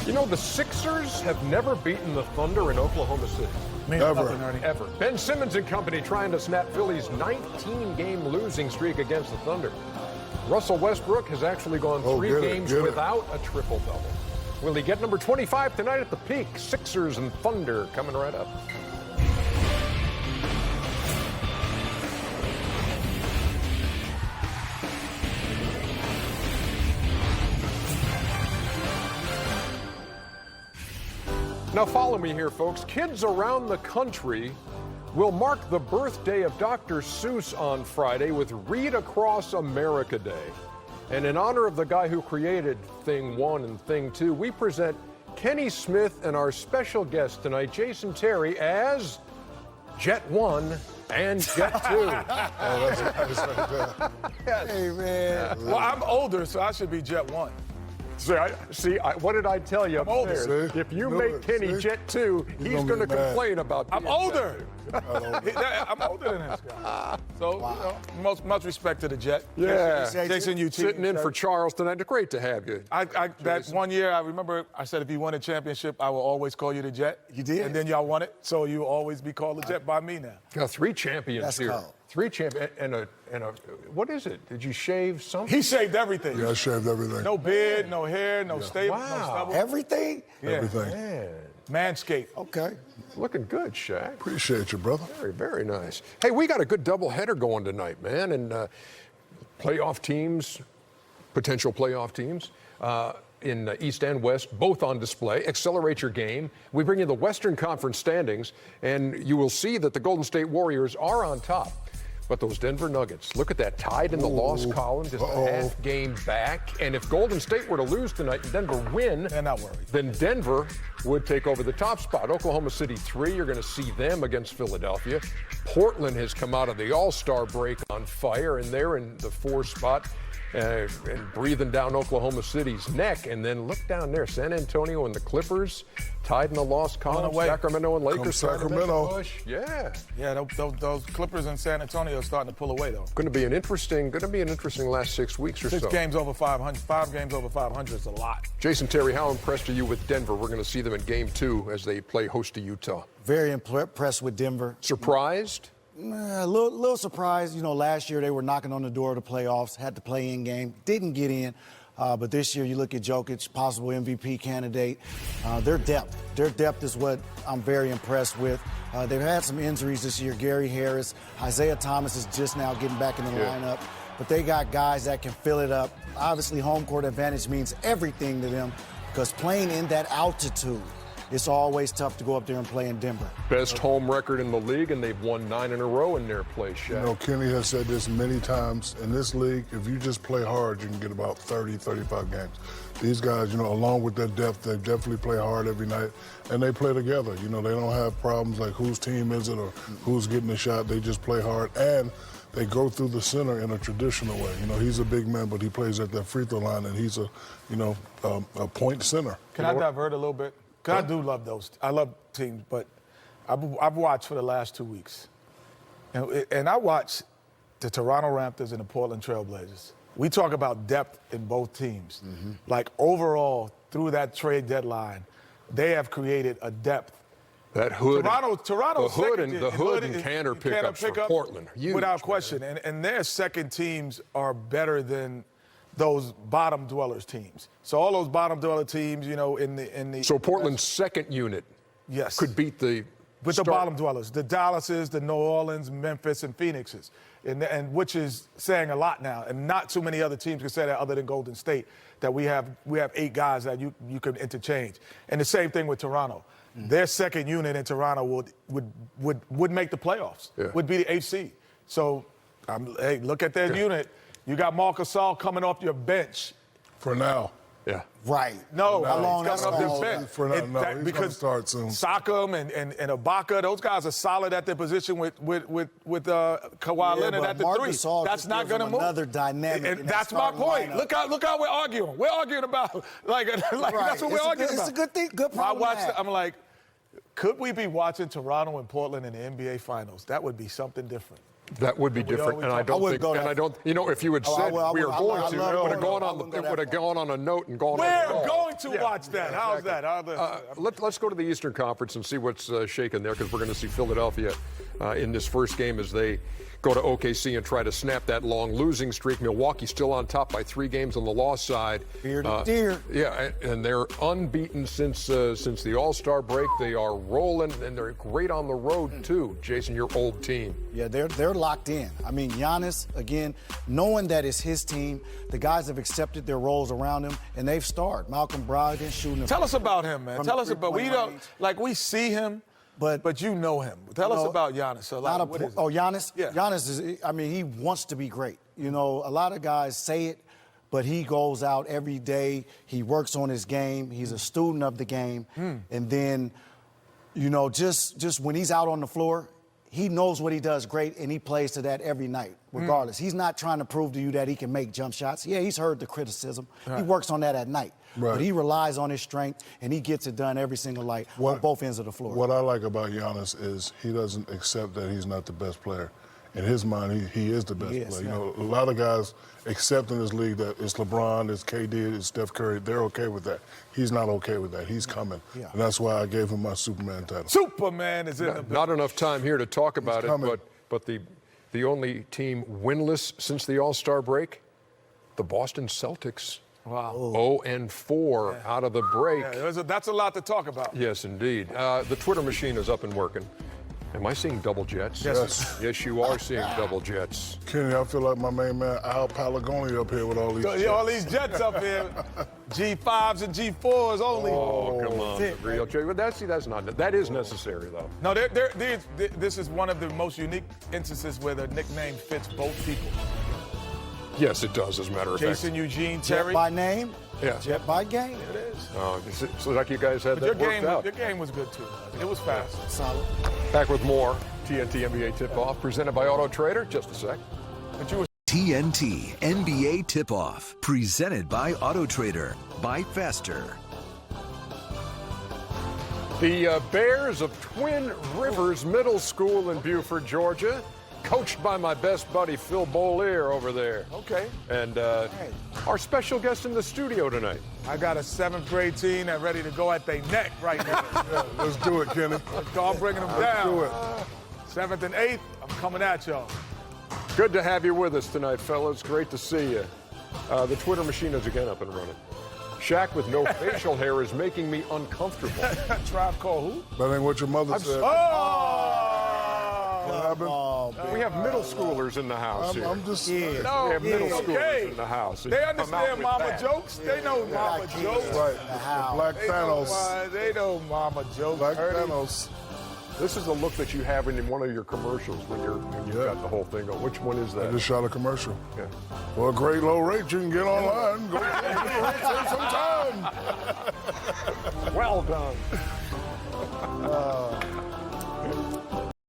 You know, the Sixers have never beaten the Thunder in Oklahoma City. Ever. Ben Simmons and company trying to snap Philly's 19-game losing streak against the Thunder. Russell Westbrook has actually gone three games without a triple-double. Will he get number 25 tonight at the Peak? Sixers and Thunder coming right up. Now follow me here, folks. Kids around the country will mark the birthday of Dr. Seuss on Friday with Read Across America Day. And in honor of the guy who created Thing 1 and Thing 2, we present Kenny Smith and our special guest tonight, Jason Terry, as Jet 1 and Jet 2. Hey, man. Well, I'm older, so I should be Jet 1. What did I tell you? I'm older. If you make Kenny Jet 2, he's going to complain about I'm older. I'm older than this guy. So, you know, much respect to the Jet. Yeah. Jason, you sitting in for Charles tonight. Great to have you. That 1 year, I remember I said if you won a championship, I will always call you the Jet. You did? And then y'all won it, so you'll always be called the Jet by me now. Got 3 champions That's here. cold. 3 champions and a what is it? Did you shave something? He shaved everything. Yeah, I shaved everything. No beard, no hair, no stable, no Wow. stubble. Everything? Yeah. Everything. Man, Manscaped. Okay. looking good, Shaq. Appreciate you, brother. Very, very nice. Hey, we got a good doubleheader going tonight, man, and playoff teams, potential playoff teams. In East and West, both on display. Accelerate your game. We bring you the Western Conference standings, and you will see that the Golden State Warriors are on top. But those Denver Nuggets, look at that, tied in the loss column, just a half game back. And if Golden State were to lose tonight and Denver win, they're not worried. Then Denver would take over the top spot. Oklahoma City 3, you're going to see them against Philadelphia. Portland has come out of the All-Star break on fire, and they're in the 4 spot. And breathing down Oklahoma City's neck. And then look down there, San Antonio and the Clippers tied in the loss column. Sacramento and Lakers. Sacramento. Yeah. Yeah, those Clippers in San Antonio are starting to pull away, though. Going to be an interesting last 6 weeks or so. 6 games over 500. 5 games over 500 is a lot. Jason Terry, how impressed are you with Denver? We're going to see them in Game 2 as they play host to Utah. Very impressed with Denver. Surprised? A little surprised. You know, last year they were knocking on the door of the playoffs, had the play-in game, didn't get in. But this year you look at Jokic, possible MVP candidate. Their depth is what I'm very impressed with. They've had some injuries this year. Gary Harris, Isaiah Thomas is just now getting back in the lineup. But they got guys that can fill it up. Obviously, home court advantage means everything to them because playing in that altitude, it's always tough to go up there and play in Denver. Best home record in the league, and they've won 9 in a row in their place, Shaq. You know, Kenny has said this many times. In this league, if you just play hard, you can get about 30, 35 games. These guys, you know, along with their depth, they definitely play hard every night, and they play together. You know, they don't have problems like whose team is it or who's getting the shot. They just play hard, and they go through the center in a traditional way. You know, he's a big man, but he plays at that free throw line, and he's a point center. Can I divert a little bit? Because I do love those. I love teams, but I've watched for the last 2 weeks. And I watched the Toronto Raptors and the Portland Trail Blazers. We talk about depth in both teams. Mm-hmm. Like, overall, through that trade deadline, they have created a depth. That hood, Toronto, the hood and Cantor pickups for Portland. Huge, without question. And their second teams are better than those bottom dwellers teams. So all those bottom dweller teams, you know, in the So Portland's second unit could beat the bottom dwellers, the Dallases, the New Orleans, Memphis, and Phoenixes, and which is saying a lot now. And not too many other teams can say that other than Golden State, that we have 8 guys that you can interchange. And the same thing with Toronto. Mm-hmm. Their second unit in Toronto would make the playoffs, would be the HC. So, hey, look at their unit. You got Marc Gasol coming off your bench. For now. Yeah. Right. No, how long he's coming off your bench. For now, no, he's going to start soon. Siakam and Ibaka, those guys are solid at their position with Kawhi Leonard at the 3. Gasol that's not going to move. Another dynamic. And that's my point. Lineup. Look how we're arguing. We're arguing about right. That's what we're arguing about. It's a good thing. Good problem. I'm like, could we be watching Toronto and Portland in the NBA Finals? That would be something different. That would be different, and I don't think. And I don't. You know, if you had said we are going to, it would have gone on. It would have gone on a note and gone. We're on going to watch that. How's that? Let's go to the Eastern Conference and see what's shaking there, because we're going to see Philadelphia in this first game as they go to OKC and try to snap that long losing streak. Milwaukee still on top by 3 games on the loss side. Dear to dear. Yeah, and they're unbeaten since the All-Star break. They are rolling, and they're great on the road too. Jason, your old team. Yeah, they're locked in. I mean, Giannis, again, knowing that it's his team, the guys have accepted their roles around him, and they've starred. Malcolm Brogdon shooting. Tell us about him, man. Tell us about. We don't we see him. But you know him. Tell us about Giannis. Giannis? Yeah. Giannis is, I mean, he wants to be great. You know, a lot of guys say it, but he goes out every day. He works on his game. He's a student of the game. And then, you know, just when he's out on the floor, he knows what he does great, and he plays to that every night, regardless. He's not trying to prove to you that he can make jump shots. Yeah, he's heard the criticism. Right. He works on that at night. Right. But he relies on his strength, and he gets it done every single night on both ends of the floor. What I like about Giannis is he doesn't accept that he's not the best player. In his mind, he is the best player. Yeah. You know, a lot of guys accept in this league that it's LeBron, it's KD, it's Steph Curry. They're okay with that. He's not okay with that. He's coming. Yeah. And that's why I gave him my Superman title. Superman is in the Not enough time here to talk about it, but the only team winless since the All-Star break, the Boston Celtics. Wow. 0-4 out of the break. Yeah, that's a lot to talk about. Yes, indeed. The Twitter machine is up and working. Am I seeing double jets? Yes. Yes, you are seeing double jets. Kenny, I feel like my main man Al Palagoni up here with all these jets. All these jets up here. G5s and G4s only. Oh, come on. Real jet. But that is necessary, though. No, this is one of the most unique instances where the nickname fits both people. Yes, it does, as a matter of fact. Jason Eugene Terry. Jet by name, yeah. Jet by game. It is. So like you guys had that worked out. Your game was good, too. It was fast. Solid. Back with more TNT NBA Tip-Off, presented by Auto Trader. Just a sec. TNT NBA Tip-Off, presented by Auto Trader. Buy faster. The Bears of Twin Rivers Middle School in Beaufort, Georgia, coached by my best buddy Phil Beaulier over there. Okay. And our special guest in the studio tonight. I got a 7th grade team that's ready to go at their neck right now. Let's do it, Kenny. I'm bringing them down. Let's do it. 7th and 8th, I'm coming at y'all. Good to have you with us tonight, fellas. Great to see you. The Twitter machine is again up and running. Shaq with no facial hair is making me uncomfortable. Tribe called who? That ain't what your mother said. We have middle schoolers in the house here. I'm just we have middle schoolers in the house. They understand mama jokes. They know mama jokes. Right. Black Thanos. They know mama jokes. Black Thanos. This is the look that you have in one of your commercials when you've got the whole thing on. Which one is I that? just shot a commercial. Yeah. For a great low rate, you can get online. Go save some time. Well done.